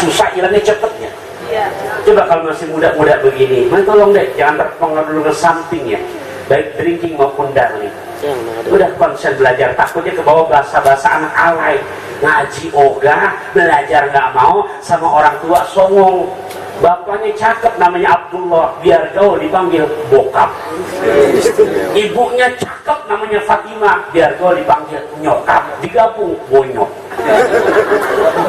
susah hilangnya cepetnya. Coba kalau masih muda-muda begini, tolong deh jangan terpengaruh ke samping ya, baik drinking maupun darling. Udah konsen belajar, takutnya ke bawah bahasa-bahasa anak alay, ngaji ogah, belajar nggak mau, sama orang tua songong. Bapaknya cakep namanya Abdullah, biar gaul dipanggil bokap. Ibunya cakep namanya Fatimah, biar gaul dipanggil nyokap. Digabung bonyok.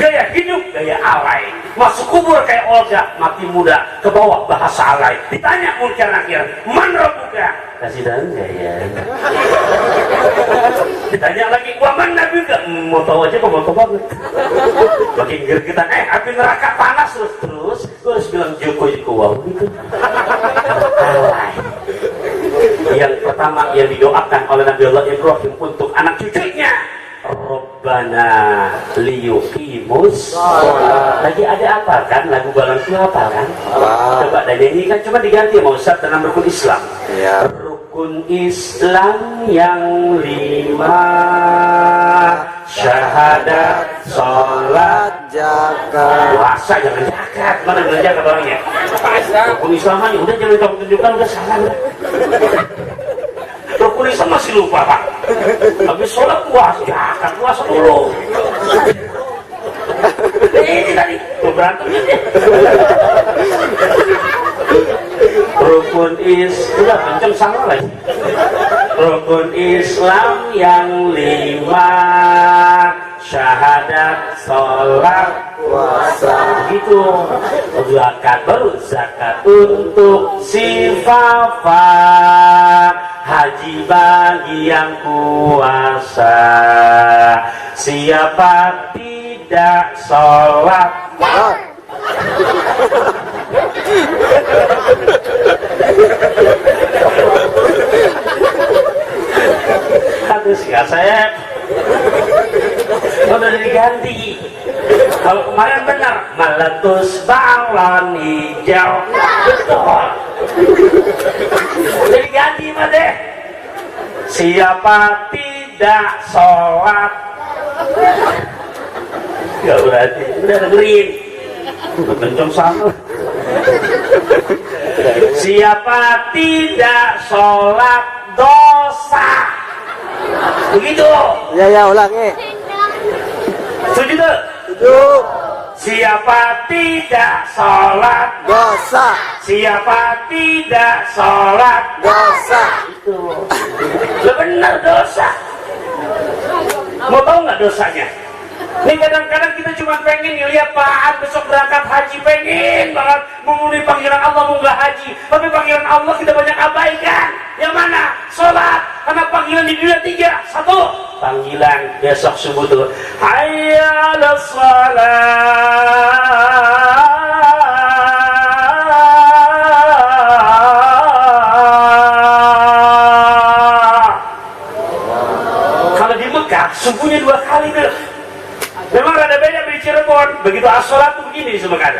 Gaya hidup gaya alay, masuk kubur kayak Olga, mati muda, ke bawah bahasa alay. Ditanya muncul akhir, man rabbuka? Kasih tahu nggak ya? Ditanya lagi, waman nabi nggak? Mau tahu aja kok, mau tahu banget. Makin gergetan, api neraka panas terus gue harus bilang Joko wow gitu. Alay. Yang pertama yang didoakan oleh Nabi Allah Ibrahim untuk anak cucunya, Rabbana liyuqimus shalah. Lagi ada apa kan? Lagu Balang itu apa kan? Coba dan nyanyi kan, cuma diganti sama Ustaz dalam rukun Islam. Ya. Rukun Islam yang 5, syahadat, sholat, zakat. Puasa jangan zakat, mana jangan zakat orangnya. Rukun Islam aja udah jangan kamu tunjukkan, udah salah udah. Rukun Islam masih lupa Pak. Habis sholat puasa, zakat puasa dulu. Ini tadi tuh berantemnya dia. Rukun Islam kenceng sama lagi. Rukun Islam yang 5, syahadat, sholat, puasa. Begitu. Zakat baru zakat untuk si Fafa, haji bagi yang kuasa. Siapa tidak sholat, aduh si Asep udah diganti. Kalau kemarin benar meletus balon hijau, betul udah diganti mah deh. Siapa tidak sholat, gak berarti udah dengerin kenceng sama. Siapa tidak sholat dosa, begitu ya ulangi. setuju tuh? Setuju. Siapa tidak sholat Dosa. Siapa tidak sholat Dosa. itu lo benar dosa. Mau tahu nggak dosanya? Ini kadang-kadang kita cuma pengen lihat Pak besok berangkat haji, pengen banget memenuhi panggilan Allah mau nggak haji, tapi panggilan Allah kita banyak abaikan. Yang mana? Sholat. Karena panggilan di dunia 3. 1, panggilan besok subuh tuh, hayya 'alas shalah. Kalau di Mekah subuhnya 2 kali tuh. Memang ada beda di Cirebon. Begitu as-sholat tuh begini di Semekan.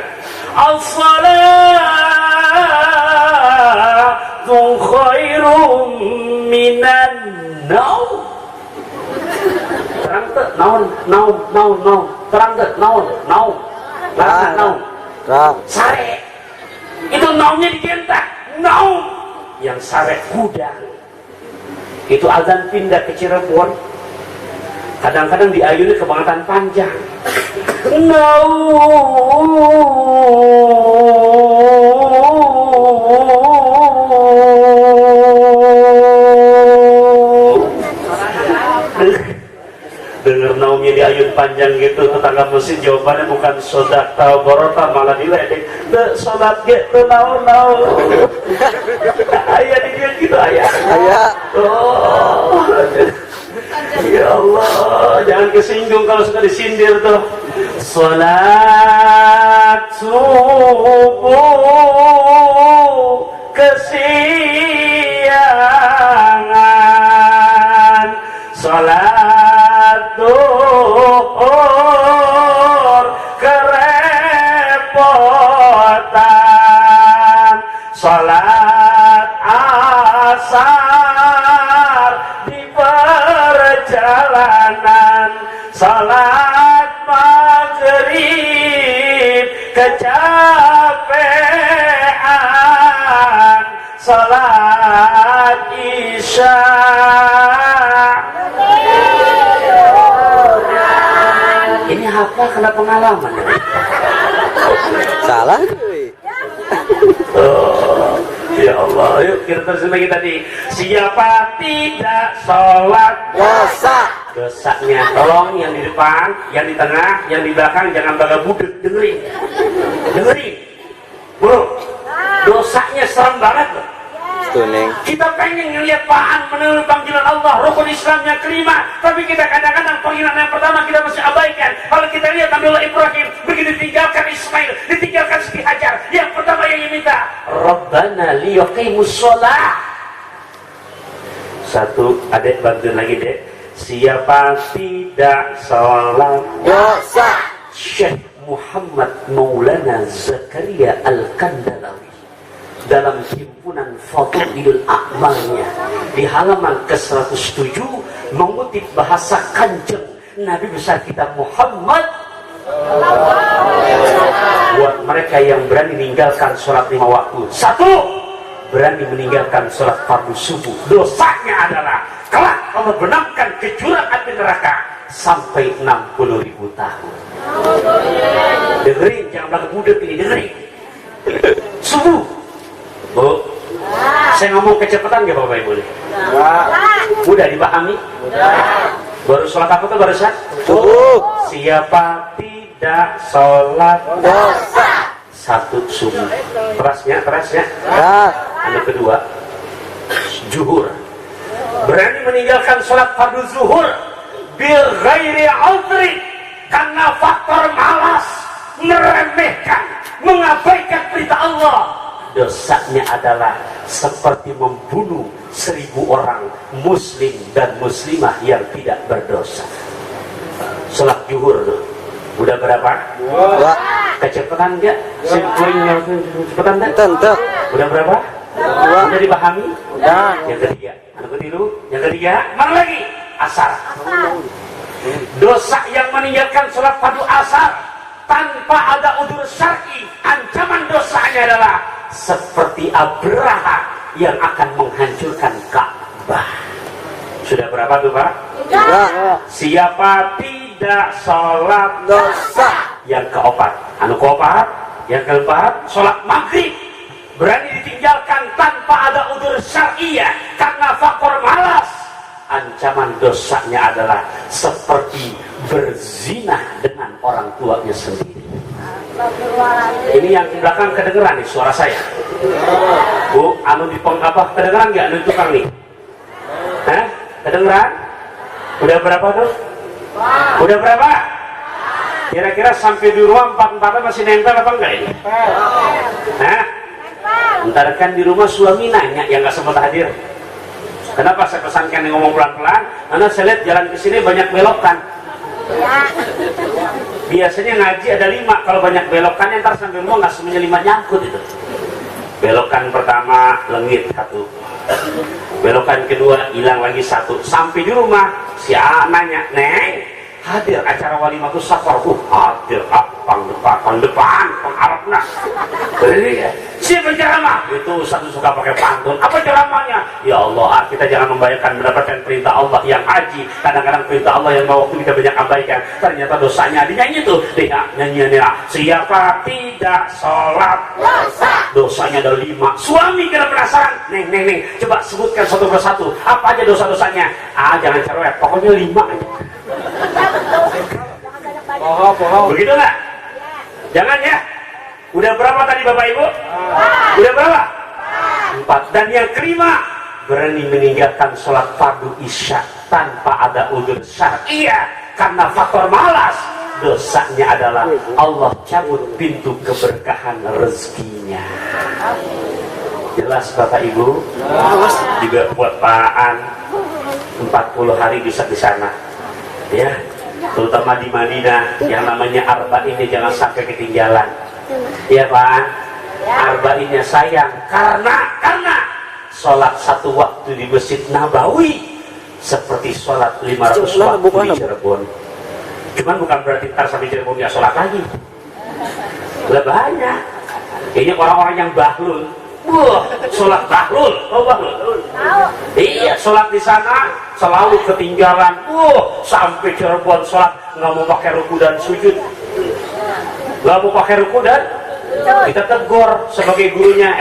As-sholatu khairum minan naum. Terang tuh naun. Terang tuh naun. Bahasa naun. Sare. Itu naumnya digentak. Naum. Yang sare gudang. Itu azan pindah ke Cirebon. Kadang-kadang diayuni kebangetan panjang. Dengar naumnya diayun panjang gitu, tetangga mesin jawabannya bukan sodak tau borota, malah diledek. Sholat gitu naun. Ayah dibilang gitu ayah. Oh. Ya Allah, jangan kesinggung kalau suka disindir tuh. Salat subuh kesiangan, salat duhur kerepotan, salat asar di perjalanan, salat maghrib kecapean salat isya. Ini apa kena pengalaman ya? Salah cuy. Oh, ya Allah, yuk kita terus lagi tadi. Siapa tidak sholat Dosa. dosanya. Tolong yang di depan, yang di tengah, yang di belakang jangan baga budek, dengerin. Dengerin. Bro, dosanya serem banget loh. Tuh Neng. Kita pengen ngelihat Paan menurut panggilan Allah, rukun Islamnya kelima, tapi kita kadang-kadang panggilan yang pertama kita masih abaikan. Kalau kita lihat Nabiullah Ibrahim begitu ditinggalkan Ismail, ditinggalkan Siti Hajar, yang pertama yang diminta, Rabbana liyuqimus sholah. Satu, adek bantuin lagi dek. Siapa tidak sholat Dosa. Syekh Muhammad Maulana Zakaria Al-Kandalawi dalam himpunan Fadhilul A'malnya di halaman ke-107 mengutip bahasa Kanjeng Nabi besar kita Muhammad. Buat mereka yang berani meninggalkan sholat 5 waktu, satu, berani meninggalkan sholat fardu subuh, dosanya adalah kelak Allah benamkan ke jurang api neraka sampai 60.000 tahun. Dengerin, jangan belakang budak ini, dengerin. Subuh, Bu, saya ngomong kecepatan gak Bapak Ibu nih? Mudah dipahami? Baru sholat apa tuh barusan? Subuh. Siapa tidak sholat Dosa. satu subuh, terasnya Ya. anak kedua zuhur, berani meninggalkan sholat fardu zuhur bil ghairi udhri karena faktor malas, meremehkan, mengabaikan perintah Allah, dosanya adalah seperti membunuh 1000 orang muslim dan muslimah yang tidak berdosa. Sholat zuhur tuh udah berapa? Dua. Kecepatan enggak? Simpulnya kecepatan enggak? Tentu. Udah berapa? Dua. Udah dipahami? Udah. Yang ketiga, anak ketilu, yang ketiga, mana lagi? Asar. Dosa yang meninggalkan sholat fardu asar tanpa ada udzur syar'i, ancaman dosanya adalah seperti Abraha yang akan menghancurkan Ka'bah. Sudah berapa tuh Pak? Dua. Siapa tidak sholat Dosa. yang keempat, anu keempat, yang keempat, sholat maghrib berani ditinggalkan tanpa ada udzur syar'iyah karena faktor malas, ancaman dosanya adalah seperti berzina dengan orang tuanya sendiri. Ini yang di belakang kedengeran nih suara saya, Bu, anu di apa kedengeran nggak anu tukang nih? Hah? Kedengeran? Udah berapa tuh? Udah berapa? Kira-kira sampai di rumah 4-4 masih nempel apa enggak ini? Hah? Ntar kan di rumah suami nanya yang nggak sempat hadir. Kenapa saya pesankan yang ngomong pelan-pelan? Karena saya lihat jalan ke sini banyak belokan. Biasanya ngaji ada 5, kalau banyak belokannya ntar sampai rumah nggak semuanya 5 nyangkut itu. Belokan pertama lengit 1, belokan kedua hilang lagi 1, sampai di rumah si A nanya, Neng, hadir acara walimah tuh safar tuh hadir pang depan Arabna. Jadi si penceramah itu satu suka pakai pantun, apa ceramahnya? Ya Allah, kita jangan membayangkan mendapatkan perintah Allah yang haji, kadang-kadang perintah Allah yang waktu kita banyak abaikan, ternyata dosanya dinyanyi tuh, lihat nyanyiannya, siapa tidak sholat dosanya ada 5. Suami kira penasaran, neng, coba sebutkan satu persatu, apa aja dosa-dosanya? Jangan cerewet, pokoknya 5 aja. Begitu nggak? Jangan ya. Udah berapa tadi Bapak Ibu? Udah berapa? 4. Dan yang kelima, berani meninggalkan sholat fardu isya tanpa ada udzur syar'iyah karena faktor malas. Dosanya adalah Allah cabut pintu keberkahan rezekinya. Jelas Bapak Ibu? Juga buat Paan 40 hari bisa di sana. Ya, terutama di Madinah yang namanya arba'innya jangan sampai ketinggalan. Ya Pak, arba'innya sayang karena sholat 1 waktu di Masjid Nabawi seperti sholat 500 waktu di Cirebon. Cuman bukan berarti ntar sampai Cirebon ya sholat lagi. Lah banyak. Ini orang-orang yang bahlul. Wah, sholat bahlul, oh bahlul. Iya, sholat di sana selalu ketinggalan. Wah, sampai Cirebon sholat nggak mau pakai ruku dan sujud. Nggak mau pakai ruku dan kita tegur sebagai gurunya.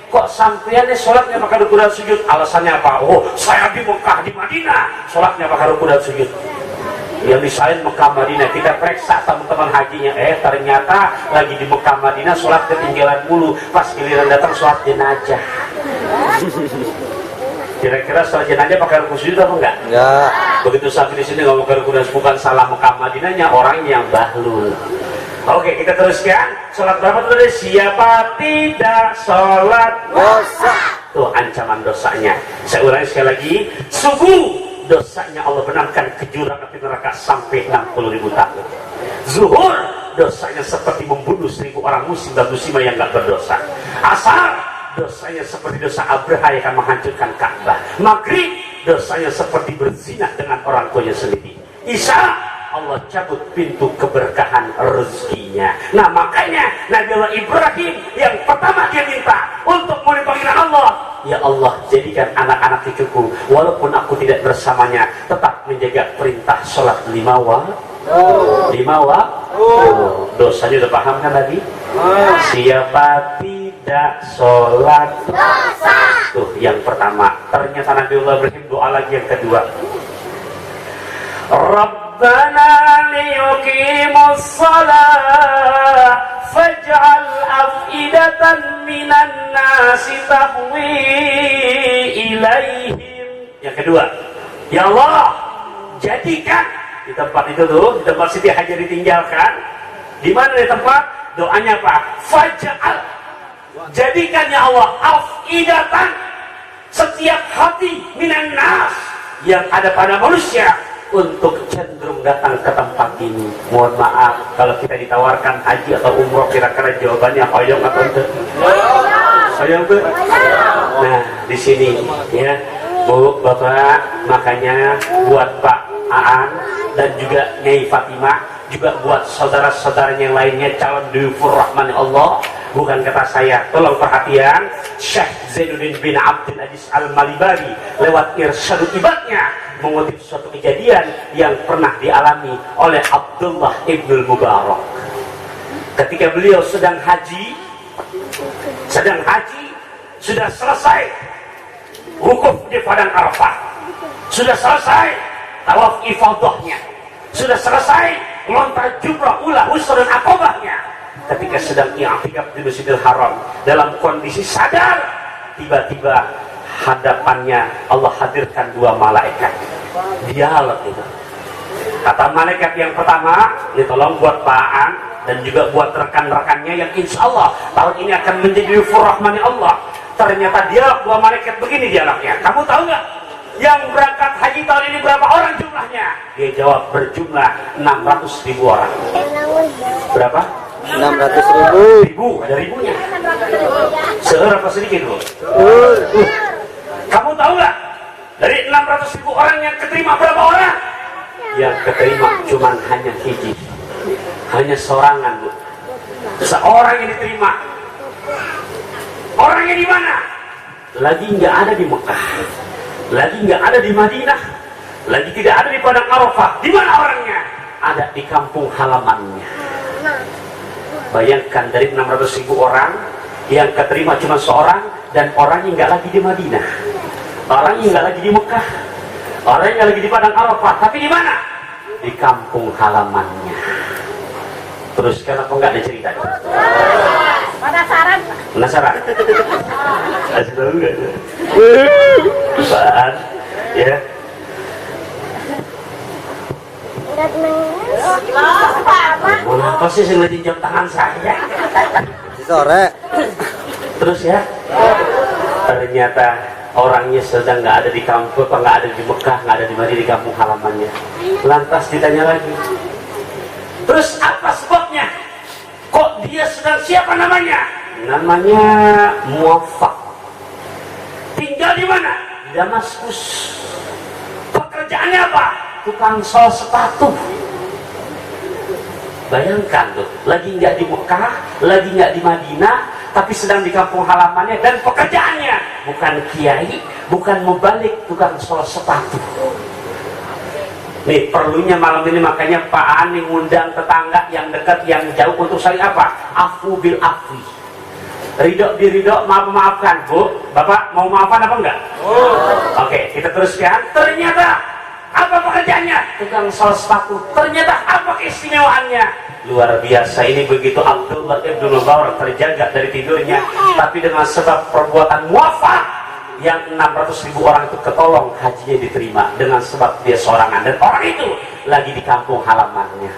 Kok sampean sholatnya pakai ruku dan sujud? Alasannya apa? Oh, saya di Mekah, di Madinah sholatnya pakai ruku dan sujud. Yang misalnya Mekah Madinah, kita periksa teman-teman hajinya, ternyata lagi di Mekah Madinah sholat ketinggalan mulu, pas giliran datang sholat jenazah. Kira-kira sholat jenazah pakai ruku sujud apa enggak? Enggak. Begitu sampai di sini nggak pakai ruku dan sujud, bukan salah Mekah Madinahnya, orang yang bahlul. Oke, kita teruskan. Sholat berapa tuh tadi? Siapa tidak sholat Dosa. tuh ancaman dosanya. Saya ulangi sekali lagi, subuh dosanya Allah benamkan ke jurang api neraka sampai 60.000 tahun. Zuhur dosanya seperti membunuh 1.000 orang muslim dan muslimah yang nggak berdosa. Asar dosanya seperti dosa Abraha yang akan menghancurkan Ka'bah. Maghrib dosanya seperti berzina dengan orang tuanya sendiri. Isya Allah cabut pintu keberkahan rezekinya. Nah makanya Nabi Allah Ibrahim yang pertama dia minta untuk mau panggilan Allah, ya Allah jadikan anak-anak cucuku walaupun aku tidak bersamanya tetap menjaga perintah sholat 5 waktu. 5 waktu. Dosanya udah paham kan tadi? Siapa tidak sholat dosa. Tuh yang pertama. Ternyata Nabi Allah Ibrahim doa lagi yang kedua. Rabbana liyuqimus shalah faj'al af'idatan minan nasi tahwi ilaihim. Yang kedua, ya Allah jadikan di tempat itu tuh, di tempat Siti Hajar ditinggalkan. Di mana di tempat? Doanya apa? Faj'al, jadikan ya Allah af'idatan, setiap hati minan nas yang ada pada manusia untuk cenderung datang ke tempat ini. Mohon maaf kalau kita ditawarkan haji atau umroh, kira-kira jawabannya hoyong atau enggak? Hoyong tuh. Nah di sini ya Bu, Bapak, makanya buat Pak Aan dan juga Nyai Fatimah, juga buat saudara-saudaranya yang lainnya calon dufur rahman Allah, bukan kata saya, tolong perhatian. Syekh Zainuddin bin Abdul Aziz Al-Malibari lewat irsyadul ibadnya mengutip suatu kejadian yang pernah dialami oleh Abdullah ibn Mubarak ketika beliau sedang haji, sudah selesai wukuf di padang Arafah, sudah selesai tawaf ifadahnya, sudah selesai melontar jumrah ula usur dan akobahnya, ketika sedang i'tikaf di Masjidil Haram dalam kondisi sadar, tiba-tiba hadapannya Allah hadirkan 2 malaikat. Dialog itu. Kata malaikat yang pertama, ini tolong buat Pak Aan dan juga buat rekan-rekannya yang insya Allah tahun ini akan menjadi wufur rahmani Allah. Ternyata dialog 2 malaikat begini dialognya. Kamu tahu nggak yang berangkat haji tahun ini berapa orang jumlahnya? Dia jawab berjumlah 600.000 orang. Berapa? 600.000. Ribu, ada ribunya. Seberapa sedikit loh. Kamu tahu nggak? Dari 600.000 orang yang keterima berapa orang? Yang keterima cuma hanya hiji, hanya sorangan Bu. Seorang yang diterima. Orangnya di mana? Lagi nggak ada di Mekah, lagi nggak ada di Madinah, lagi tidak ada di padang Arafah. Di mana orangnya? Ada di kampung halamannya. Bayangkan dari 600.000 orang yang keterima cuma seorang, dan orangnya nggak lagi di Madinah, orangnya nggak lagi di Mekah, orangnya nggak lagi di padang Arafah, tapi di mana? Di kampung halamannya. Terus kenapa nggak dicerita? Penasaran? Penasaran? Kasih tahu nggak? Apaan? Ya. Mau apa sih ngeliatin jam tangan saya? Si sore. Terus ya, ternyata orangnya sedang nggak ada di kampung, nggak ada di Mekah, nggak ada di Madinah, di kampung halamannya. Lantas ditanya lagi, terus apa sebabnya? Kok dia sedang, siapa namanya? Namanya Muwaffaq. Tinggal di mana? Di Damaskus. Pekerjaannya apa? Tukang sol sepatu. Bayangkan tuh, lagi nggak di Mekah, lagi nggak di Madinah, tapi sedang di kampung halamannya, dan pekerjaannya bukan kiai, bukan mubalik, tukang sol sepatu. Nih perlunya malam ini makanya Pak Ani ngundang tetangga yang dekat, yang jauh untuk saling apa? Afu bil afwi. Ridho diridho, maafkan. Bu, Bapak mau maafkan apa enggak? Oke, kita teruskan. Ternyata apa pekerjaannya? Tukang sol sepatu. Ternyata apa keistimewaannya? Luar biasa. Ini begitu Abdullah ibn Mubarak terjaga dari tidurnya, tapi dengan sebab perbuatan muafak yang 600.000 orang itu ketolong, hajinya diterima dengan sebab dia sorangan, dan orang itu lagi di kampung halamannya.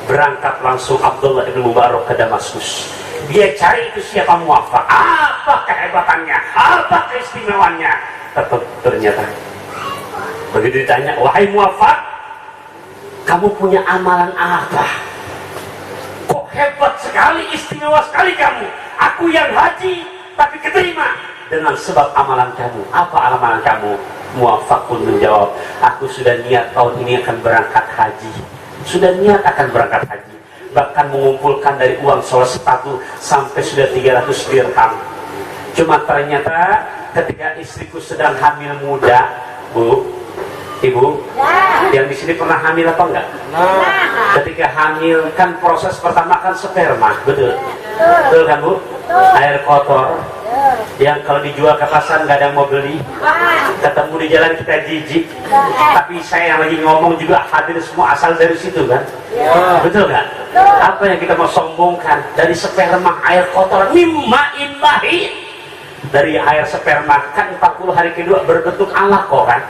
Berangkat langsung Abdullah ibn Mubarak ke Damaskus. Dia cari itu siapa muafak, apa kehebatannya, apa keistimewaannya. Ternyata begitu ditanya, wahai muafak, kamu punya amalan apa? Kok hebat sekali, istimewa sekali kamu. Aku yang haji tapi keterima dengan sebab amalan kamu. Apa amalan kamu? Muafak pun menjawab, aku sudah niat tahun ini akan berangkat haji. Sudah niat akan berangkat haji, bahkan mengumpulkan dari uang sol sepatu sampai sudah 300 dirham. Cuma ternyata ketika istriku sedang hamil muda, Bu, Ibu, yang di sini pernah hamil apa enggak? Ketika hamil kan proses pertama kan sperma, betul? Betul kan Bu? Air kotor, yang kalau dijual ke pasar nggak ada yang mau beli. Ketemu di jalan kita jijik, tapi saya yang lagi ngomong juga hadir semua asal dari situ kan? Betul kan? Apa yang kita mau sombongkan? Dari sperma, air kotor, mimma imbahi. Dari air sperma kan 40 hari kedua berbentuk alaqah kan?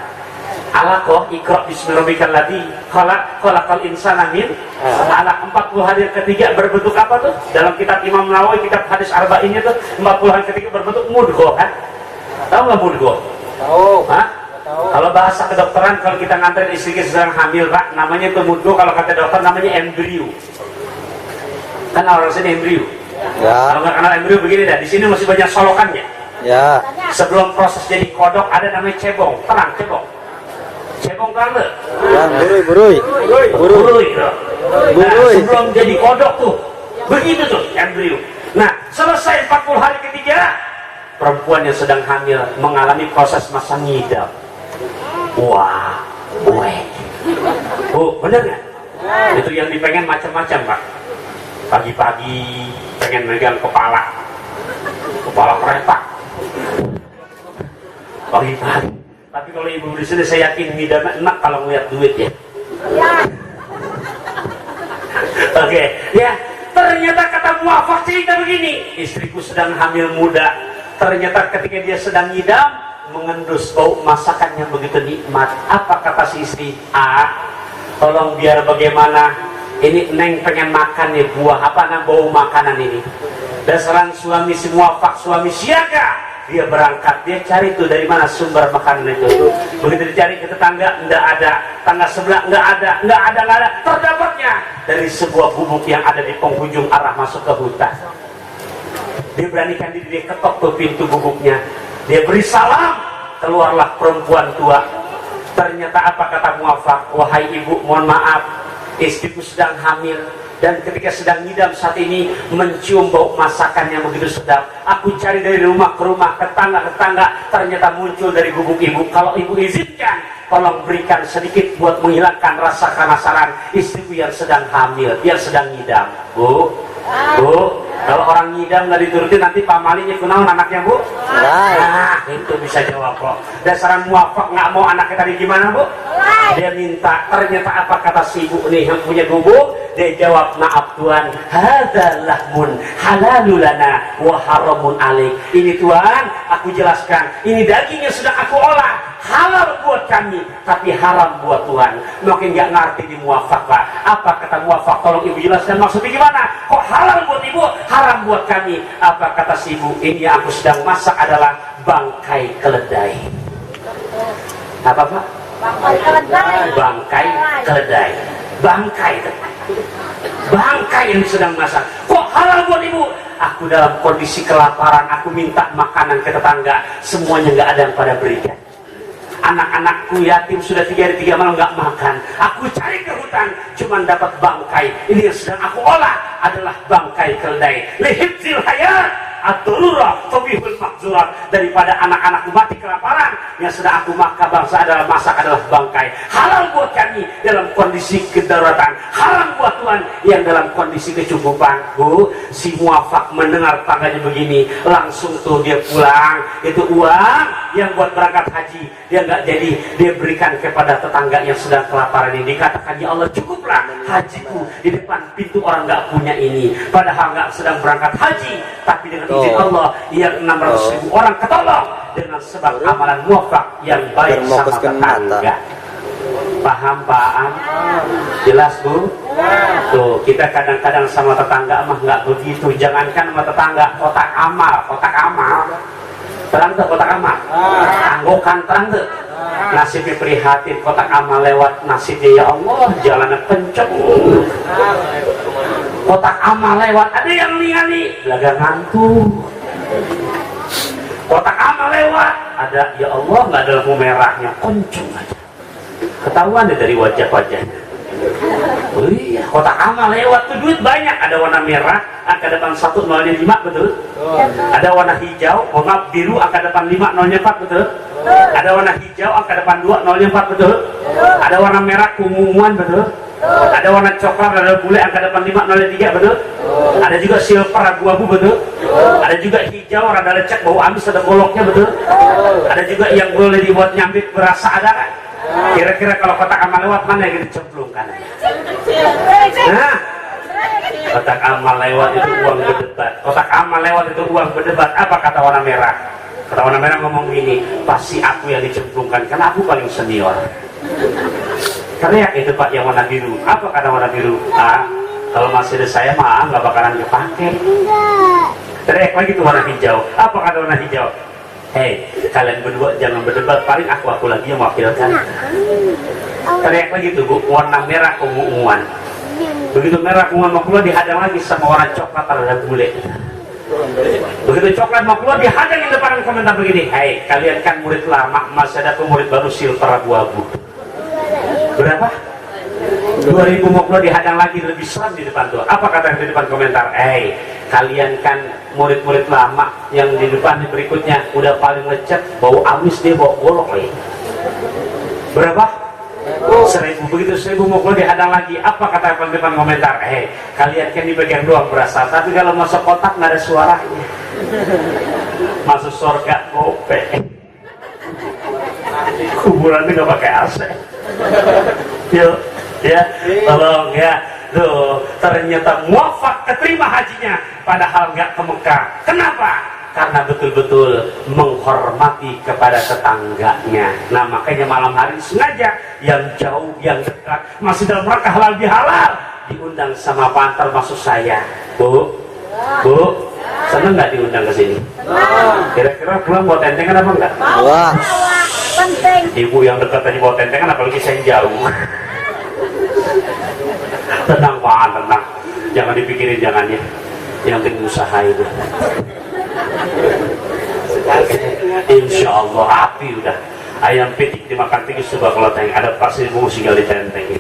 Alaqah, ikra bismillahirrahmanirrahim ladzi khalaqal insana min alaq. 40 hari ketiga berbentuk apa tuh? Dalam kitab Imam Nawawi, kitab hadis arba'innya tuh 40 hari ketiga berbentuk mudghah kan? Tahu nggak mudghah? Tahu. Hah? Tahu. Kalau bahasa kedokteran, kalau kita nganterin istri kita sedang hamil, Pak, namanya itu mudghah. Kalau kata dokter namanya embrio. Kan orang sini embrio. Ya. Kalau nggak kenal embrio begini dah. Di sini masih banyak solokannya. Ya. Sebelum proses jadi kodok ada namanya cebong, terang cebong. Cebong banget. Yang burui. Nah, sebelum jadi kodok tuh, begitu tuh embrio. Nah, selesai 40 hari ketiga, perempuan yang sedang hamil mengalami proses masa ngidam. Wah, Bu, bener nggak? Itu yang dipengen macam-macam, Pak. Pagi-pagi pengen megang kepala kereta. Pagi-pagi. Tapi kalau ibu di sini saya yakin ngidam enak kalau ngeliat duit ya. Oke, ya. Ternyata kata muafak cerita begini, istriku sedang hamil muda. Ternyata ketika dia sedang ngidam, mengendus bau masakannya begitu nikmat. Apa kata si istri? Tolong biar bagaimana, ini Neng pengen makan nih buah apa namanya bau makanan ini. Dasaran suami si muafak, suami siaga. Dia berangkat, dia cari tuh dari mana sumber makanan itu. Begitu dicari ke tetangga, enggak ada. Tangga sebelah, enggak ada. Terdapatnya dari sebuah gubuk yang ada di penghujung arah masuk ke hutan. Dia beranikan diri, dia ketok tuh pintu gubuknya. Dia beri salam, keluarlah perempuan tua. Ternyata apa kata muafak? Wahai ibu, mohon maaf, istriku sedang hamil. Dan ketika sedang ngidam saat ini mencium bau masakan yang begitu sedap. Aku cari dari rumah ke rumah, ke tetangga, ternyata muncul dari gubuk ibu. Kalau ibu izinkan, tolong berikan sedikit buat menghilangkan rasa penasaran istriku yang sedang hamil, yang sedang ngidam. Bu, kalau orang ngidam nggak diturutin nanti pamalinya kunaon anaknya, Bu? Nah, itu bisa jawab kok. Dasaran muafak nggak mau anaknya tadi gimana, Bu? Dia minta, ternyata apa kata si ibu nih yang punya gubuk? Dia jawab, maaf Tuhan, hadza lahmun halalulana wa haramun alaik. Ini Tuhan, aku jelaskan, ini dagingnya sudah aku olah, halal buat kami, tapi haram buat Tuhan. Mungkin nggak ngerti di muafak, Pak. Apa kata muafak? Tolong ibu jelaskan maksudnya gimana? Kok halal buat ibu, haram buat kami? Apa kata si ibu? Ini yang aku sedang masak adalah bangkai keledai. Apa Pak? Bangkai keledai. Bangkai yang sedang masak. Kok halal buat ibu? Aku dalam kondisi kelaparan, aku minta makanan ke tetangga, semuanya nggak ada yang pada berikan. Anak-anakku yatim sudah 3 hari 3 malam nggak makan. Aku cari ke hutan, cuman dapat bangkai. Ini yang sedang aku olah adalah bangkai keledai. Lihibzil hayat at-tururah tobihul makzurat. Daripada anak-anakku mati kelaparan, yang sedang aku masak adalah bangkai. Halal buat kami dalam kondisi kedaruratan, haram buat Tuhan yang dalam kondisi kecukupan. Bu, si muafak mendengar tangganya begini, langsung tuh dia pulang. Itu uang yang buat berangkat haji, dia nggak jadi, dia berikan kepada tetangga yang sedang kelaparan ini. Dikatakan, ya Allah, cukuplah hajiku di depan pintu orang nggak punya ini. Padahal nggak sedang berangkat haji, tapi dengan izin Allah yang 600.000 orang ketolong dengan sebab amalan muafak yang baik sama tetangga. Paham Pak? Jelas Bu? Tuh, kita kadang-kadang sama tetangga mah nggak begitu. Jangankan sama tetangga, kotak amal terang tuh, kotak amal anggokan terang tuh, nasibnya prihatin. Kotak amal lewat, nasibnya ya Allah jalannya kenceng, kotak amal lewat, ada yang ningali belaga ngantuk. Kotak amal lewat, ada ya Allah nggak ada lampu merahnya, kenceng aja, ketahuan deh dari wajah-wajahnya. Oh iya, kotak amal lewat tuh duit banyak. Ada warna merah, angka depan 1 nolnya 5, betul? Ada warna hijau, maaf biru, angka depan 5 nolnya 4, betul? Ada warna hijau, angka depan 2 nolnya 4, betul? Ada warna merah kumuan, betul? Ada warna coklat, ada bule, angka depan 5 nolnya 3, betul? Ada juga silver abu-abu, betul? Ada juga hijau, rada lecek, bau amis, ada boloknya, betul? Ada juga yang boleh dibuat nyambit berasa, ada kan? Kira-kira kalau kotak amal lewat mana yang dicemplungkan? Nah, kotak amal lewat itu uang berdebat. Kotak amal lewat itu uang berdebat. Apa kata warna merah? Kata warna merah ngomong gini, pasti aku yang dicemplungkan karena aku paling senior. Teriak itu Pak yang warna biru. Apa kata warna biru? Ah, kalau masih ada saya mah nggak bakalan dipakai. Teriak lagi tuh warna hijau. Apa kata warna hijau? Hei, kalian berdua jangan berdebat, paling aku lagi yang mewakilkan. Teriak lagi tuh Bu, warna merah keunguan. Begitu merah keunguan mau keluar, dihadang lagi sama warna coklat terhadap bule. Begitu coklat mau keluar, dihadang di depan komentar begini, hei, kalian kan murid lama, masih ada murid baru silver abu-abu. Berapa? 2000 mau keluar, dihadang lagi, lebih seram di depan tuh. Apa kata yang di depan komentar? Hei, kalian kan murid-murid lama, yang di depan berikutnya udah paling lecet, bau amis, dia bawa golok lagi. Berapa? 1000. Begitu 1000 mau keluar, dihadang lagi. Apa kata yang di depan komentar? Hei, kalian kan di bagian doang berasa, tapi kalau masuk kotak nggak ada suaranya. Masuk surga gope. Kuburannya nggak pakai AC. Yuk, ya, tolong ya. Tuh, ternyata muafak keterima hajinya, padahal nggak ke Mekah. Kenapa? Karena betul-betul menghormati kepada tetangganya. Nah, makanya malam hari sengaja yang jauh, yang dekat, masih dalam rangka halal bihalal, diundang sama Pantar masuk saya. Bu, seneng nggak diundang ke sini? Kira-kira pulang bawa tentengan apa enggak? Wah, penting. Ibu yang dekat tadi bawa tentengan, apalagi saya yang jauh. Tenang Pak, tenang, jangan dipikirin, jangan ya, yang penting usaha itu. Insya Allah api udah, ayam pitik dimakan tinggi coba kalau teng, ada pasir bungkus tinggal ditenteng.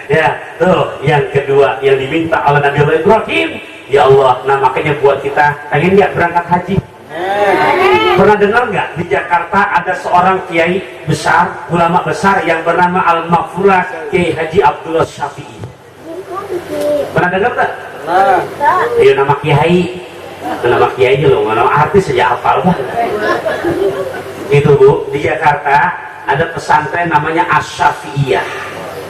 Ya tuh yang kedua yang diminta oleh Nabi Allah Ibrahim, ya Allah. Nah makanya buat kita pengen nggak berangkat haji? Pernah dengar nggak di Jakarta ada seorang kiai besar, ulama besar yang bernama Al-Maghfurah Kiai Haji Abdullah Syafi'i? Pernah dengar nggak? Dia nama kiai, nama kiai loh, nama artis saja hafal bah. Itu Bu, di Jakarta ada pesantren namanya Asy-Syafi'iyah.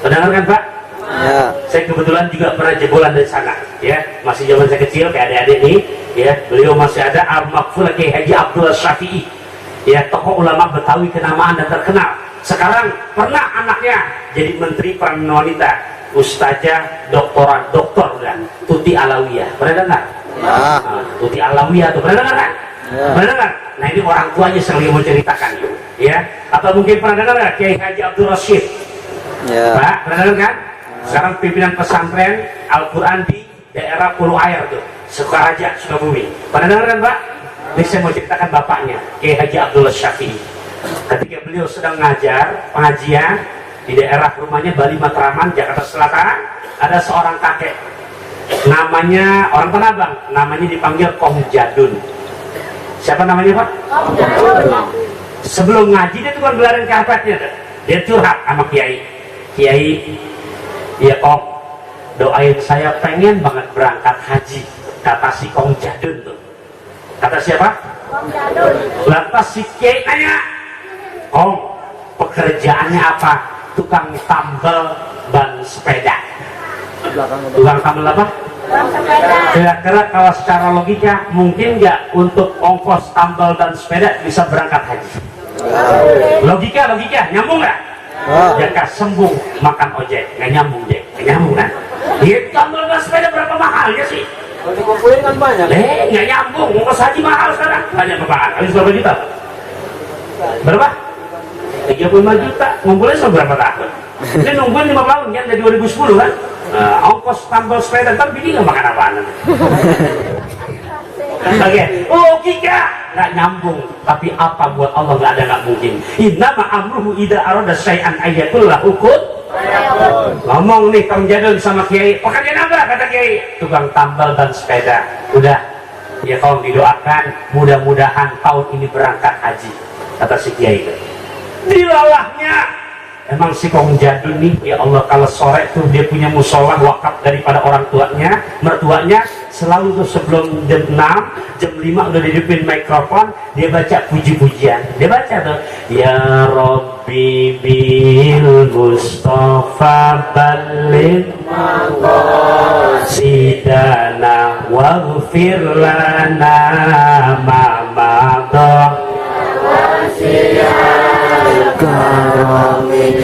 Pernah dengar kan Pak? ya. Saya kebetulan juga pernah jebolan dari sana, ya, masih zaman saya kecil kayak adik-adik nih, ya, beliau masih ada Al-Maghfurah Kiai Haji Abdullah Syafi'i, ya, tokoh ulama Betawi kenamaan dan terkenal. Sekarang pernah anaknya jadi menteri peran wanita, Ustazah doktor kan, Tuti Alawiyah. Pernah dengar? Ah. Nah, Tuti Alawiyah tuh pernah dengar kan? Ya. Pernah dengar? Nah ini orang tuanya sering mau ceritakan, ya. Atau mungkin pernah dengar nggak Kiai Haji Abdul Rashid? Ya. Pak, pernah dengar kan? Sekarang pimpinan pesantren Al-Quran di daerah Pulau Air tuh, Sukaraja, Sukabumi. Pernah dengar kan Pak? Ini saya mau ceritakan bapaknya, Kiai Haji Abdullah Syafi'i. Ketika beliau sedang ngajar pengajian di daerah rumahnya Bali Matraman, Jakarta Selatan, ada seorang kakek namanya, orang Tanabang, namanya dipanggil Kong Jadun. Siapa namanya Pak? Kong Jadun. Sebelum ngaji dia tukang gelarin karpetnya, dia curhat sama kiai. Kiai, ya Kong, doain saya pengen banget berangkat haji. Kata si Kong Jadun tuh. Kata siapa? Kong Jadun. Lantas si kiai nanya, Kong, pekerjaannya apa? Tukang tambal ban sepeda. Tukang tambal apa? Kira-kira kalau secara logika mungkin nggak untuk ongkos tambal dan sepeda bisa berangkat haji? Logika nyambung nggak? Jika sembung makan ojek nggak nyambung deh, nggak nyambung kan? Dia tambal dan sepeda berapa mahalnya sih? Kalau dikumpulin kan banyak. Nggak nyambung, ongkos haji mahal sekarang. Banyak berapa? Habis berapa juta? Berapa? 35 juta. Ngumpulin selama berapa tahun? Ini nungguin 5 tahun kan, dari 2010 kan? Ongkos tambal sepeda, ntar bini nggak makan apaan? Oke, logika nggak nyambung, tapi apa buat Allah nggak ada nggak mungkin. Innama amruhu idza arada syai'an ayatul lahu kun. Ngomong nih Kang Jadul sama Kiai, pekerjaan apa? Kata Kiai, tukang tambal dan sepeda. Udah, ya kaum didoakan, mudah-mudahan tahun ini berangkat haji. Kata si Kiai. Dilalahnya emang si Kong Jadul nih, ya Allah, kalau sore tuh dia punya musola wakaf daripada orang tuanya, mertuanya, selalu tuh sebelum jam 6, jam 5 udah dihidupin mikrofon, dia baca puji-pujian. Dia baca tuh, Ya Rabbi bil Mustafa balin sidana waghfir lana ma madha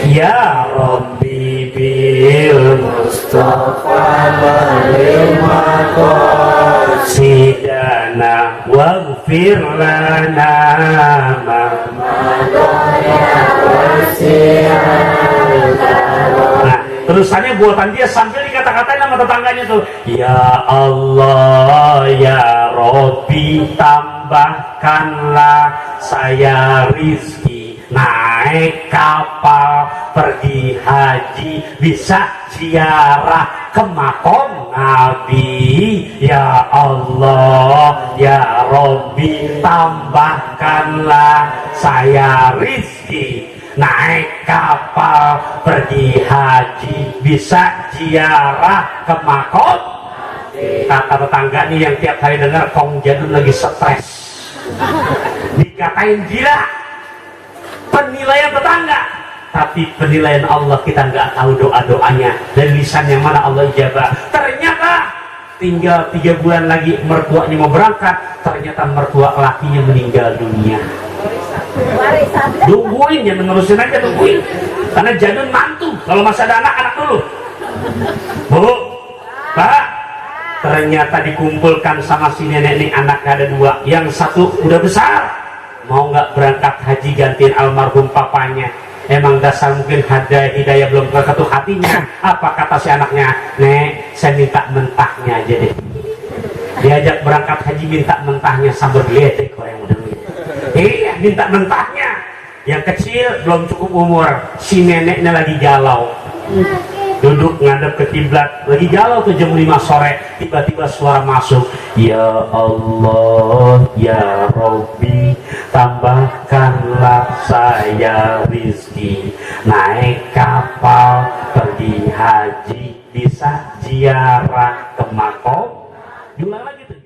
Ya Rabbi bil Mustafa sidana waghfir lana ma Nah, terusannya buatan dia sambil dikata-katain sama tetangganya tuh, Ya Allah ya Rabbi tambahkanlah saya rizki, naik kapal pergi haji, bisa ziarah ke makom Nabi. Ya Allah ya Rabbi tambahkanlah saya rizki, naik kapal pergi haji, bisa ziarah ke makom. Kata tetangga nih yang tiap hari dengar Kong Jadul lagi stres, dikatain gila. Penilaian tetangga, tapi penilaian Allah kita nggak tahu doa-doanya dan lisan yang mana Allah ijabah. Ternyata tinggal 3 bulan lagi mertuanya mau berangkat, ternyata mertua lakinya meninggal dunia. Tungguin, jangan menerusin aja, tungguin. Karena Jadul mantu, kalau masih ada anak dulu. Bu, Pak, ternyata dikumpulkan sama si nenek nih, anak ada 2, yang satu udah besar, mau nggak berangkat haji gantiin almarhum papanya. Emang dasar mungkin ada hidayah belum keketuk hatinya. Apa kata si anaknya? Nek, saya minta mentahnya aja deh. Diajak berangkat haji minta mentahnya sambal geledek orang muda. Iya, minta mentahnya. Yang kecil belum cukup umur, si neneknya lagi galau. Duduk ngadep ke kiblat, lagi galau tuh jam 5 sore, tiba-tiba suara masuk, Ya Allah ya Rabbi tambahkanlah saya rizki, naik kapal pergi haji, bisa ziarah ke makom. Diulang lagi tuh,